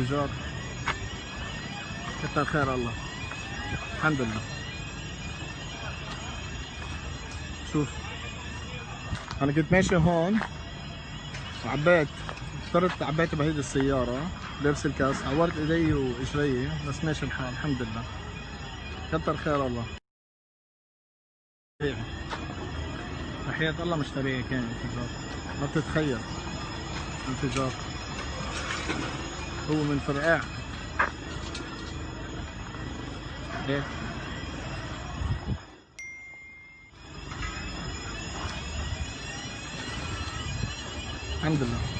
انفجار. كتر خير الله. الحمد لله. شوف انا كنت ماشي هون وعبيت، عبيت بهيدي السيارة لابس الكاس، عورت ايدي واجري بس ماشي الحال الحمد لله. كتر خير الله. طبيعي، وحياة الله مش طبيعي كان انفجار، ما بتتخيل. انفجار هو من فرقاع هيك. الحمد لله.